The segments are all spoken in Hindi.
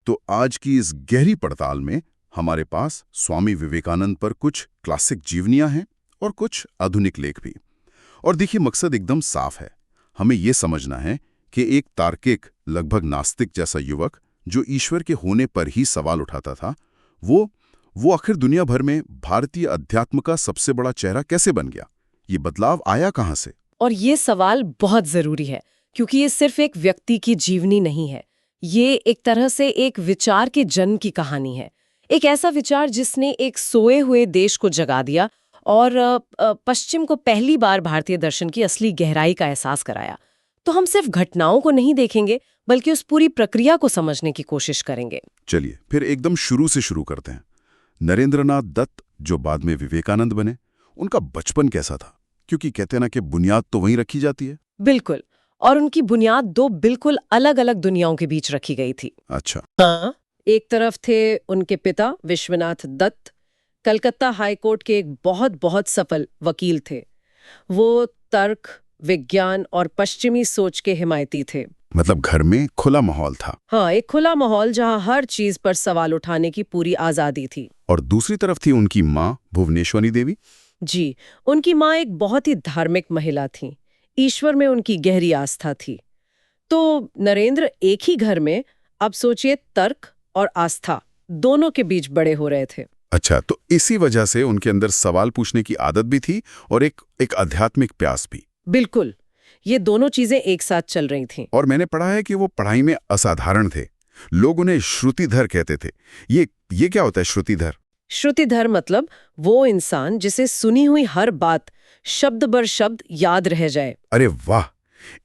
तो आज की इस गहरी पड़ताल में हमारे पास स्वामी विवेकानंद पर कुछ क्लासिक जीवनियां हैं और कुछ आधुनिक लेख भी। और देखिए, मकसद एकदम साफ है। हमें यह समझना है कि एक तार्किक, लगभग नास्तिक जैसा युवक जो ईश्वर के होने पर ही सवाल उठाता था, वो आखिर दुनिया भर में भारतीय अध्यात्म का सबसे बड़ा चेहरा कैसे बन गया? ये बदलाव आया कहां से? और ये सवाल बहुत जरूरी है, क्योंकि ये सिर्फ एक व्यक्ति की जीवनी नहीं है। ये एक तरह से एक विचार के जन्म की कहानी है। एक ऐसा विचार जिसने एक सोए हुए देश को जगा दिया और पश्चिम को पहली बार भारतीय दर्शन की असली गहराई का एहसास कराया। तो हम सिर्फ घटनाओं को नहीं देखेंगे, बल्कि उस पूरी प्रक्रिया को समझने की कोशिश करेंगे। चलिए फिर एकदम शुरू से शुरू करते हैं। नरेंद्रनाथ दत्त, जो बाद में विवेकानंद बने, उनका बचपन कैसा था? क्योंकि कहते हैं ना कि बुनियाद तो वहीं रखी जाती है। बिल्कुल। और उनकी बुनियाद दो बिल्कुल अलग अलग दुनियाओं के बीच रखी गई थी। अच्छा। हाँ। एक तरफ थे उनके पिता विश्वनाथ दत्त, कलकत्ता हाईकोर्ट के एक बहुत बहुत सफल वकील थे। वो तर्क, विज्ञान और पश्चिमी सोच के हिमायती थे। मतलब घर में खुला माहौल था। हाँ, एक खुला माहौल जहाँ हर चीज पर सवाल उठाने की पूरी आजादी थी। और दूसरी तरफ थी उनकी माँ भुवनेश्वरी देवी। जी, उनकी माँ एक बहुत ही धार्मिक महिला थी। ईश्वर में उनकी गहरी आस्था थी। तो नरेंद्र एक ही घर में, अब सोचिए, तर्क और आस्था दोनों के बीच बड़े हो रहे थे। अच्छा, तो इसी वजह से उनके अंदर सवाल पूछने की आदत भी थी और एक आध्यात्मिक प्यास भी। बिल्कुल, ये दोनों चीजें एक साथ चल रही थीं। और मैंने पढ़ा है कि वो पढ़ाई में असाधारण थे। लोग उन्हें श्रुतिधर कहते थे। ये क्या होता है श्रुतिधर? श्रुतिधर मतलब वो इंसान जिसे सुनी हुई हर बात शब्द बर शब्द याद रह जाए। अरे वाह,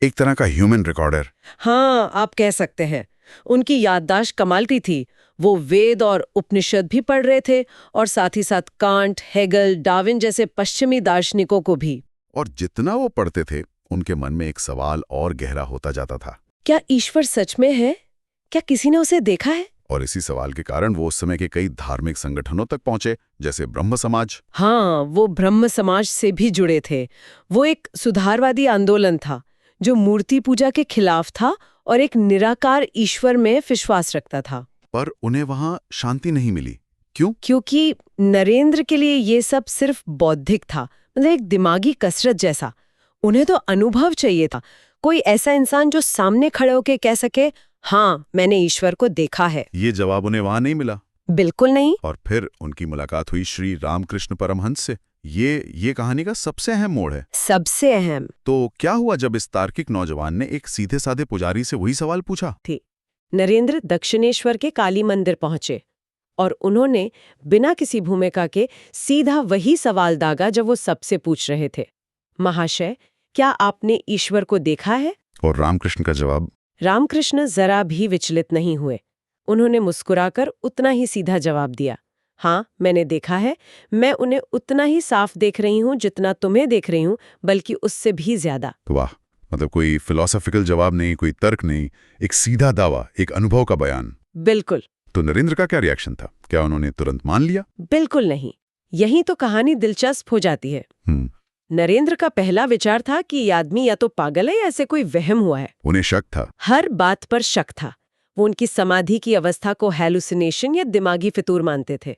एक तरह का ह्यूमन रिकॉर्डर। हाँ, आप कह सकते हैं। उनकी याददाश्त कमाल की थी। वो वेद और उपनिषद भी पढ़ रहे थे और साथ ही साथ कांट, हेगल, डार्विन जैसे पश्चिमी दार्शनिकों को भी। और जितना वो पढ़ते थे, उनके मन में एक सवाल और गहरा होता जाता था। क्या ईश्वर सच में है? क्या किसी ने उसे देखा है? और इसी सवाल के कारण वो उस समय के कई धार्मिक संगठनों तक पहुंचे, जैसे ब्रह्म समाज। हाँ, वो ब्रह्म समाज से भी जुड़े थे। वो एक सुधारवादी आंदोलन था जो मूर्ति पूजा के खिलाफ था और एक निराकार ईश्वर में विश्वास रखता था। पर उन्हें वहां शांति नहीं मिली। क्यों? क्योंकि नरेंद्र के लिए ये सब सिर्फ बौद्धिक था, मतलब एक दिमागी कसरत जैसा। उन्हें तो अनुभव चाहिए था, कोई ऐसा इंसान जो सामने खड़े होकर कह सके, हाँ, मैंने ईश्वर को देखा है। ये जवाब उन्हें वहां नहीं मिला। बिल्कुल नहीं। और फिर उनकी मुलाकात हुई श्री रामकृष्ण परमहंस से। ये कहानी का सबसे अहम मोड़ है। सबसे अहम। तो क्या हुआ जब इस तार्किक नौजवान ने एक सीधे साधे पुजारी से वही सवाल पूछा? नरेंद्र दक्षिणेश्वर के काली मंदिर पहुंचे और उन्होंने बिना किसी भूमिका के सीधा वही सवाल दागा जब वो सबसे पूछ रहे थे, महाशय, क्या आपने ईश्वर को देखा है? और रामकृष्ण का जवाब? रामकृष्ण जरा भी विचलित नहीं हुए। उन्होंने मुस्कुराकर उतना ही सीधा जवाब दिया, हाँ, मैंने देखा है। मैं उन्हें उतना ही साफ देख रही हूँ जितना तुम्हें देख रही हूँ, बल्कि उससे भी ज्यादा। वाह, मतलब कोई फिलोसॉफिकल जवाब नहीं, कोई तर्क नहीं, एक सीधा दावा, एक अनुभव का बयान। बिल्कुल। तो नरेंद्र का क्या रिएक्शन था? क्या उन्होंने तुरंत मान लिया? बिल्कुल नहीं। यही तो कहानी दिलचस्प हो जाती है। नरेंद्र का पहला विचार था कि ये आदमी या तो पागल है या ऐसे कोई वहम हुआ है। उन्हें शक था। हर बात पर शक था। वो उनकी समाधि की अवस्था को हैलुसिनेशन या दिमागी फितूर मानते थे।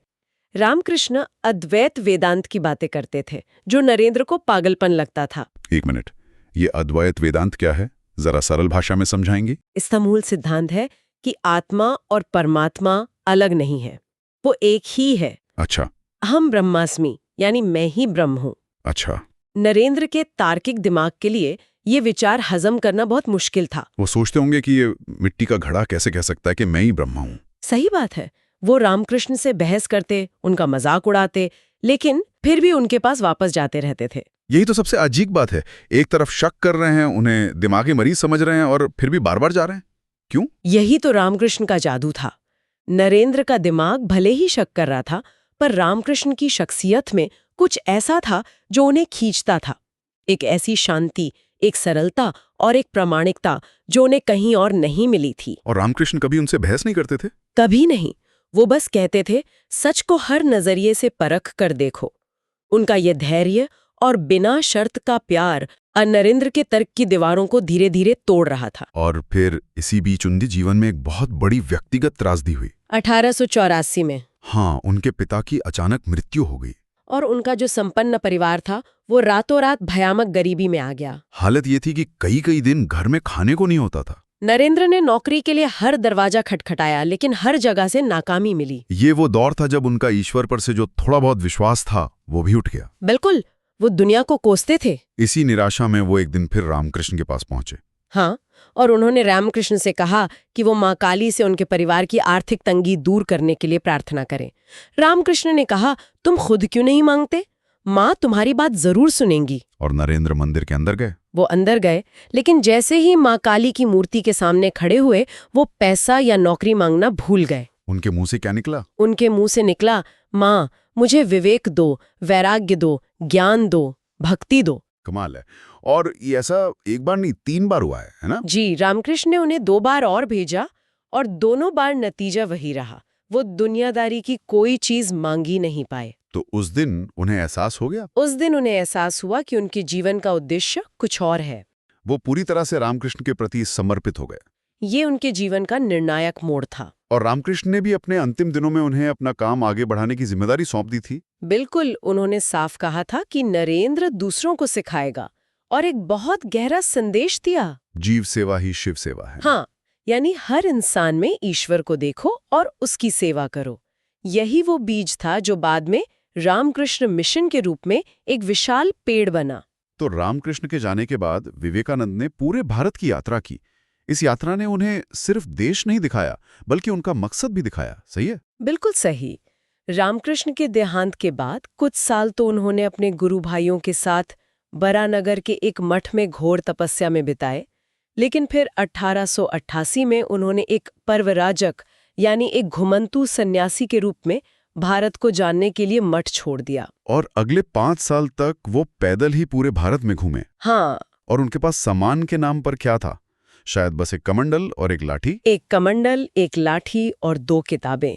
रामकृष्ण अद्वैत वेदांत की बातें करते थे, जो नरेंद्र को पागलपन लगता था। एक मिनट, ये अद्वैत वेदांत क्या है? जरा सरल भाषा में समझाएंगे? इसका मूल सिद्धांत है कि आत्मा और परमात्मा अलग नहीं है, वो एक ही है। अच्छा। हम ब्रह्मास्मि, यानी मैं ही ब्रह्म हूँ। अच्छा। नरेंद्र के तार्किक दिमाग के लिए ये विचार हजम करना बहुत मुश्किल था। वो सोचते होंगे कि ये मिट्टी का घड़ा कैसे कह सकता है कि मैं ही ब्रह्मा हूँ। सही बात है। वो रामकृष्ण से बहस करते, उनका मजाक उड़ाते, लेकिन फिर भी उनके पास वापस जाते रहते थे। यही तो सबसे अजीब बात है। एक तरफ शक कर रहे हैं, उन्हें दिमागी मरीज समझ रहे हैं, और फिर भी बार बार जा रहे हैं। क्यों? यही तो रामकृष्ण का जादू था। नरेंद्र का दिमाग भले ही शक कर रहा था, पर रामकृष्ण की शख्सियत में कुछ ऐसा था जो उन्हें खींचता था। एक ऐसी शांति, एक सरलता और एक प्रामाणिकता जो उन्हें कहीं और नहीं मिली थी। और रामकृष्ण कभी उनसे बहस नहीं करते थे? कभी नहीं। वो बस कहते थे, सच को हर नजरिए से परख कर देखो। उनका ये धैर्य और बिना शर्त का प्यार और नरेंद्र के तर्क की दीवारों को धीरे धीरे तोड़ रहा था। और फिर इसी बीच उनके जीवन में एक बहुत बड़ी व्यक्तिगत त्रासदी हुई। 1884 में। हाँ, उनके पिता की अचानक मृत्यु हो गई। और उनका जो संपन्न परिवार था वो रातों रात भयानक गरीबी में आ गया। हालत ये थी कि कई कई दिन घर में खाने को नहीं होता था। नरेंद्र ने नौकरी के लिए हर दरवाजा खटखटाया, लेकिन हर जगह से नाकामी मिली। ये वो दौर था जब उनका ईश्वर पर से जो थोड़ा बहुत विश्वास था वो भी उठ गया। बिल्कुल, वो दुनिया को कोसते थे। इसी निराशा में वो एक दिन फिर रामकृष्ण के पास पहुंचे। हाँ, और उन्होंने रामकृष्ण से कहा कि वो माँ काली से उनके परिवार की आर्थिक तंगी दूर करने के लिए प्रार्थना करें। रामकृष्ण ने कहा, तुम खुद क्यों नहीं मांगते? माँ तुम्हारी बात जरूर सुनेंगी। और नरेंद्र मंदिर के अंदर गए। वो अंदर गए, लेकिन जैसे ही माँ काली की मूर्ति के सामने खड़े हुए वो पैसा या नौकरी मांगना भूल गए। उनके मुंह से क्या निकला? उनके मुंह से निकला, माँ मुझे विवेक दो, वैराग्य दो, ज्ञान दो, भक्ति दो। कमाल है। और ये ऐसा एक बार नहीं 3 बार हुआ है ना? जी, रामकृष्ण ने उन्हें 2 बार और भेजा और दोनों बार नतीजा वही रहा। वो दुनियादारी की कोई चीज मांगी नहीं पाए। तो उस दिन उन्हें एहसास हो गया? उस दिन उन्हें एहसास हुआ कि उनके जीवन का उद्देश्य कुछ और है। वो पूरी तरह से रामकृष्ण के प्रति समर्पित हो गए। ये उनके जीवन का निर्णायक मोड़ था। और रामकृष्ण ने भी अपने अंतिम दिनों में उन्हें अपना काम आगे बढ़ाने की जिम्मेदारी सौंप दी थी। बिल्कुल, उन्होंने साफ कहा था कि नरेंद्र दूसरों को सिखाएगा और एक बहुत गहरा संदेश दिया। जीव सेवा ही शिव सेवा है। हाँ, यानी हर इंसान में ईश्वर को देखो और उसकी सेवा करो। यही वो बीज था जो बाद में रामकृष्ण मिशन के रूप में एक विशाल पेड़ बना। तो रामकृष्ण के जाने के बाद विवेकानंद ने पूरे भारत की यात्रा की। इस यात्रा ने उन्हें सिर्फ देश नहीं दिखाया, बल्कि उनका मकसद भी दिखाया। सही है? बिल्कुल सही। रामकृष्ण के देहांत के बाद कुछ साल तो उन्होंने अपने गुरु भाइयों के साथ बरानगर के एक मठ में घोर तपस्या में बिताए, लेकिन फिर 1888 में उन्होंने एक पर्वराजक यानी एक घुमंतू सन्यासी के रूप में भारत को जानने के लिए मठ छोड़ दिया। और अगले 5 साल तक वो पैदल ही पूरे भारत में घूमे। हाँ। और उनके पास सामान के नाम पर क्या था? शायद बस एक कमंडल और एक लाठी। एक कमंडल, एक लाठी और 2 किताबें।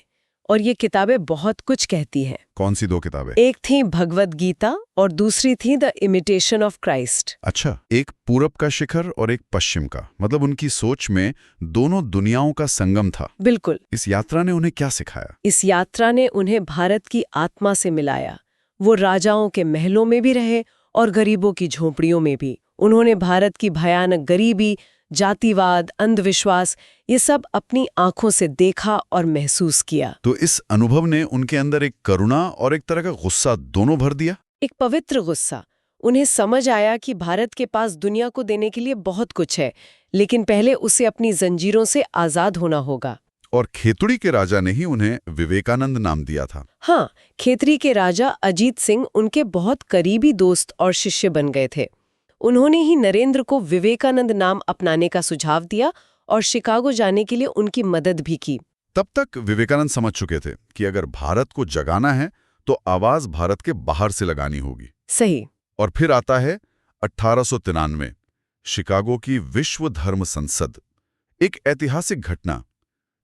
और ये किताबें बहुत कुछ कहती हैं। कौन सी 2 किताबें? एक थी भगवद गीता और दूसरी थी द इमिटेशन ऑफ क्राइस्ट। अच्छा, एक पूरब का शिखर और एक पश्चिम का। मतलब उनकी सोच में दोनों दुनियाओं का संगम था। बिल्कुल। इस यात्रा ने उन्हें क्या सिखाया? इस यात्रा ने उन्हें भारत की आत्मा से मिलाया। वो राजाओं के महलों में भी रहे और गरीबों की झोंपड़ियों में भी। उन्होंने भारत की भयानक गरीबी, जातिवाद, अंधविश्वास, ये सब अपनी आंखों से देखा और महसूस किया। तो इस अनुभव ने उनके अंदर एक करुणा और एक तरह का गुस्सा दोनों भर दिया। एक पवित्र गुस्सा। उन्हें समझ आया कि भारत के पास दुनिया को देने के लिए बहुत कुछ है, लेकिन पहले उसे अपनी जंजीरों से आजाद होना होगा। और खेतड़ी के राजा ने ही उन्हें विवेकानंद नाम दिया था। हाँ, खेतरी के राजा अजीत सिंह उनके बहुत करीबी दोस्त और शिष्य बन गए थे। उन्होंने ही नरेंद्र को विवेकानंद नाम अपनाने का सुझाव दिया और शिकागो जाने के लिए उनकी मदद भी की। तब तक विवेकानंद समझ चुके थे कि अगर भारत को जगाना है तो आवाज भारत के बाहर से लगानी होगी। सही। और फिर आता है 1893, शिकागो की विश्व धर्म संसद। एक ऐतिहासिक घटना,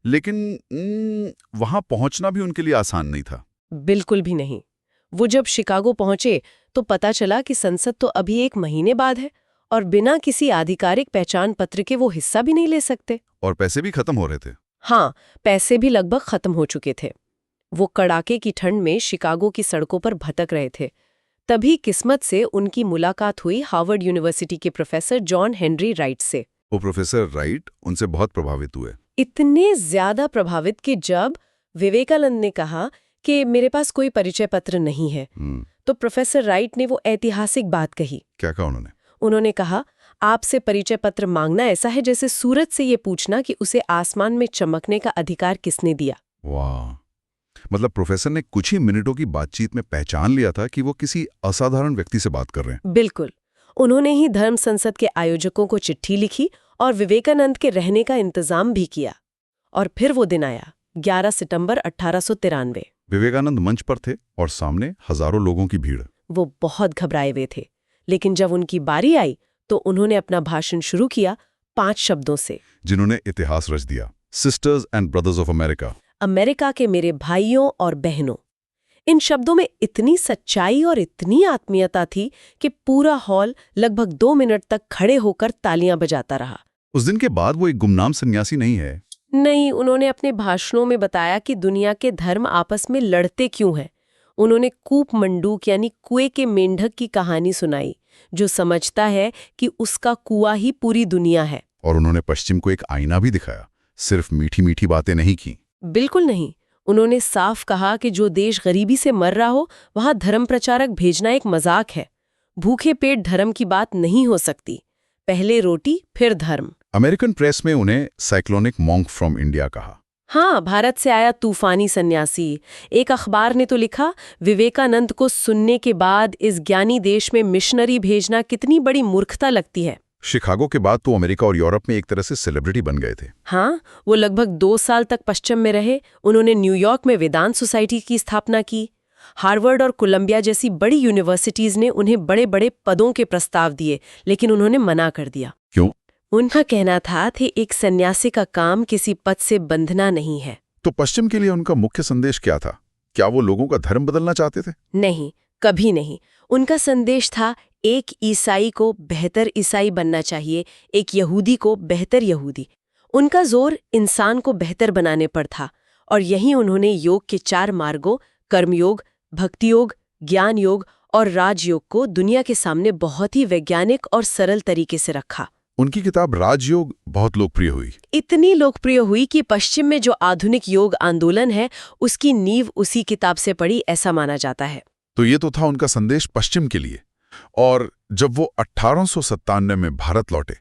लेकिन वहां पहुंचना भी उनके लिए आसान नहीं था। बिल्कुल भी नहीं। वो जब शिकागो पहुंचे तो पता चला कि संसद तो अभी 1 महीने बाद है और बिना किसी आधिकारिक पहचान पत्र के वो हिस्सा भी नहीं ले सकते। और पैसे भी खत्म हो रहे थे। हाँ, पैसे भी लगभग खत्म हो चुके थे। वो कड़ाके की ठंड में शिकागो की सड़कों पर भटक रहे थे। तभी किस्मत से उनकी मुलाकात हुई हार्वर्ड यूनिवर्सिटी के प्रोफेसर जॉन हेनरी राइट से। वो प्रोफेसर राइट उनसे बहुत प्रभावित हुए। इतने ज्यादा प्रभावित कि जब विवेकानंद ने कहा कि मेरे पास कोई परिचय पत्र नहीं है, तो प्रोफेसर राइट ने वो ऐतिहासिक बात कही। क्या कहा उन्होंने? उन्होंने कहा, आपसे परिचय पत्र मांगना ऐसा है जैसे सूरज से ये पूछना कि उसे आसमान में चमकने का अधिकार किसने दिया। वाह! मतलब प्रोफेसर ने कुछ ही मिनटों की बातचीत में पहचान लिया था कि वो किसी असाधारण व्यक्ति से बात कर रहे हैं। बिल्कुल। उन्होंने ही धर्म संसद के आयोजकों को चिट्ठी लिखी और विवेकानंद के रहने का इंतजाम भी किया। और फिर वो दिन आया, 11 सितंबर 1893। विवेकानंद मंच पर थे और सामने हजारों लोगों की भीड़। वो बहुत घबराए हुए थे, लेकिन जब उनकी बारी आई तो उन्होंने अपना भाषण शुरू किया 5 शब्दों से, जिन्होंने इतिहास रच दिया। Sisters and brothers of America. America के मेरे भाइयों और बहनों, इन शब्दों में इतनी सच्चाई और इतनी आत्मीयता थी कि पूरा हॉल लगभग 2 मिनट तक खड़े होकर तालियां बजाता रहा। उस दिन के बाद वो एक गुमनाम सन्यासी नहीं है। नहीं, उन्होंने अपने भाषणों में बताया कि दुनिया के धर्म आपस में लड़ते क्यों हैं। उन्होंने कूप मंडूक यानी कुएं के मेंढक की कहानी सुनाई, जो समझता है कि उसका कुआं ही पूरी दुनिया है। और उन्होंने पश्चिम को एक आईना भी दिखाया, सिर्फ मीठी मीठी बातें नहीं की। बिल्कुल नहीं। उन्होंने साफ कहा कि जो देश गरीबी से मर रहा हो वहां धर्म प्रचारक भेजना एक मजाक है। भूखे पेट धर्म की बात नहीं हो सकती। पहले रोटी फिर धर्म। अमेरिकन प्रेस में उन्हें साइक्लोनिक मॉन्क फ्रॉम इंडिया कहा। हाँ, भारत से आया तूफानी सन्यासी। एक अखबार ने तो लिखा, विवेकानंद को सुनने के बाद इस ज्ञानी देश में मिशनरी भेजना कितनी बड़ी मूर्खता लगती है। शिकागो के बाद तो अमेरिका और यूरोप में एक तरह से सेलिब्रिटी बन गए थे। हाँ, वो लगभग 2 साल तक पश्चिम में रहे। उन्होंने न्यूयॉर्क में वेदांत सोसाइटी की स्थापना की। हार्वर्ड और कोलंबिया जैसी बड़ी यूनिवर्सिटीज ने उन्हें बड़े बड़े पदों के प्रस्ताव दिए, लेकिन उन्होंने मना कर दिया। क्यों? उनका कहना था कि एक सन्यासी का काम किसी पद से बंधना नहीं है। तो पश्चिम के लिए उनका मुख्य संदेश क्या था? क्या वो लोगों का धर्म बदलना चाहते थे? नहीं, कभी नहीं। उनका संदेश था, एक ईसाई को बेहतर ईसाई बनना चाहिए, एक यहूदी को बेहतर यहूदी। उनका जोर इंसान को बेहतर बनाने पर था, और यही उन्होंने योग के 4 मार्गों कर्मयोग, भक्ति योग, ज्ञान योग और राजयोग को दुनिया के सामने बहुत ही वैज्ञानिक और सरल तरीके से रखा। उनकी किताब राजयोग बहुत लोकप्रिय हुई। इतनी लोकप्रिय हुई कि पश्चिम में जो आधुनिक योग आंदोलन है उसकी नींव उसी किताब से पड़ी, ऐसा माना जाता है। तो ये तो था उनका संदेश पश्चिम के लिए। और जब वो 1897 में भारत लौटे,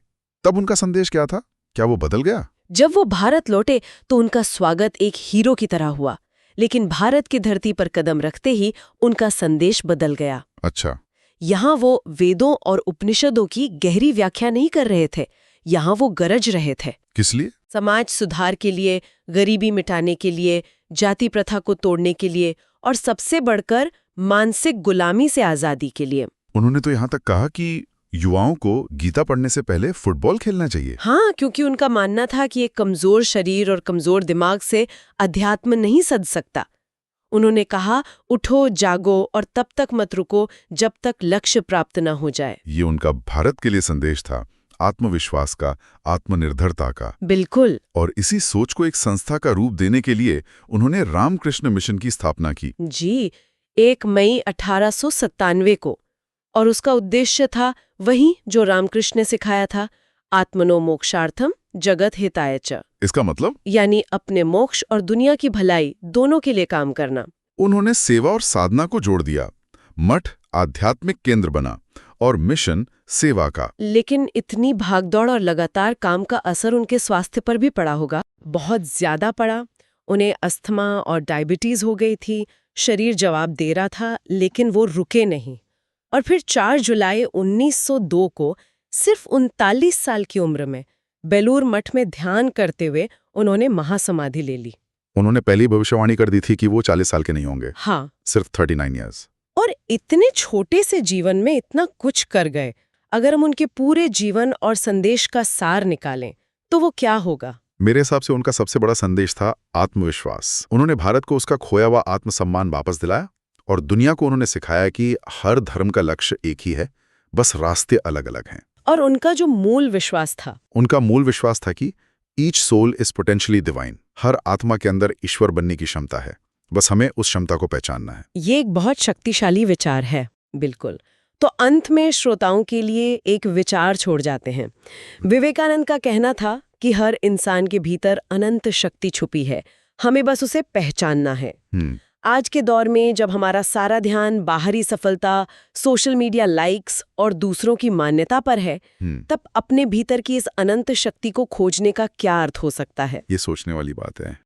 तब उनका संदेश क्या था? क्या वो बदल गया? जब वो भारत लौटे तो उनका स्वागत एक हीरो की तरह हुआ, लेकिन भारत की धरती पर कदम रखते ही उनका संदेश बदल गया। अच्छा। यहाँ वो वेदों और उपनिषदों की गहरी व्याख्या नहीं कर रहे थे, यहाँ वो गरज रहे थे। किस लिए? समाज सुधार के लिए, गरीबी मिटाने के लिए, जाति प्रथा को तोड़ने के लिए, और सबसे बढ़कर मानसिक गुलामी से आजादी के लिए। उन्होंने तो यहाँ तक कहा कि युवाओं को गीता पढ़ने से पहले फुटबॉल खेलना चाहिए। हाँ, क्योंकि उनका मानना था कि एक कमजोर शरीर और कमजोर दिमाग से अध्यात्म नहीं सज सकता। उन्होंने कहा, उठो जागो और तब तक मत रुको जब तक लक्ष्य प्राप्त न हो जाए। ये उनका भारत के लिए संदेश था, आत्मविश्वास का, आत्मनिर्भरता का। बिल्कुल। और इसी सोच को एक संस्था का रूप देने के लिए उन्होंने रामकृष्ण मिशन की स्थापना की। जी, 1 मई 1897 को। और उसका उद्देश्य था वही जो रामकृष्ण ने सिखाया था, आत्मनो मोक्षार्थम जगत हिताय च। इसका मतलब? यानी अपने मोक्ष और दुनिया की भलाई दोनों के लिए काम करना। उन्होंने सेवा और साधना को जोड़ दिया। मठ आध्यात्मिक केंद्र बना और मिशन सेवा का। लेकिन इतनी भागदौड़ और लगातार काम का असर उनके स्वास्थ्य पर भी पड़ा होगा। बहुत ज्यादा पड़ा। उन्हें अस्थमा और डायबिटीज हो गई थी। शरीर जवाब दे रहा था, लेकिन वो रुके नहीं। और फिर 4 जुलाई 1902 को सिर्फ 39 साल की उम्र में बेलूर मठ में ध्यान करते हुए उन्होंने महासमाधि ले ली। उन्होंने पहली भविष्यवाणी कर दी थी कि वो 40 साल के नहीं होंगे। हाँ, सिर्फ 39 इयर्स। और इतने छोटे से जीवन में इतना कुछ कर गए। अगर हम उनके पूरे जीवन और संदेश का सार निकालें तो वो क्या होगा? मेरे हिसाब से उनका सबसे बड़ा संदेश था आत्मविश्वास। उन्होंने भारत को उसका खोया हुआ आत्मसम्मान वापस दिलाया और दुनिया को उन्होंने सिखाया कि हर धर्म का लक्ष्य एक ही है, बस रास्ते अलग अलग हैं। और उनका जो मूल विश्वास था, उनका मूल विश्वास था कि each soul is potentially divine. हर आत्मा के अंदर ईश्वर बनने की क्षमता है, बस हमें उस क्षमता को पहचानना है। ये एक बहुत शक्तिशाली विचार है। बिल्कुल। तो अंत में श्रोताओं के लिए एक विचार छोड़ जाते हैं। विवेकानंद का कहना था कि हर इंसान के भीतर अनंत शक्ति छुपी है, हमें बस उसे पहचानना है। आज के दौर में जब हमारा सारा ध्यान बाहरी सफलता, सोशल मीडिया लाइक्स और दूसरों की मान्यता पर है, तब अपने भीतर की इस अनंत शक्ति को खोजने का क्या अर्थ हो सकता है? ये सोचने वाली बात है।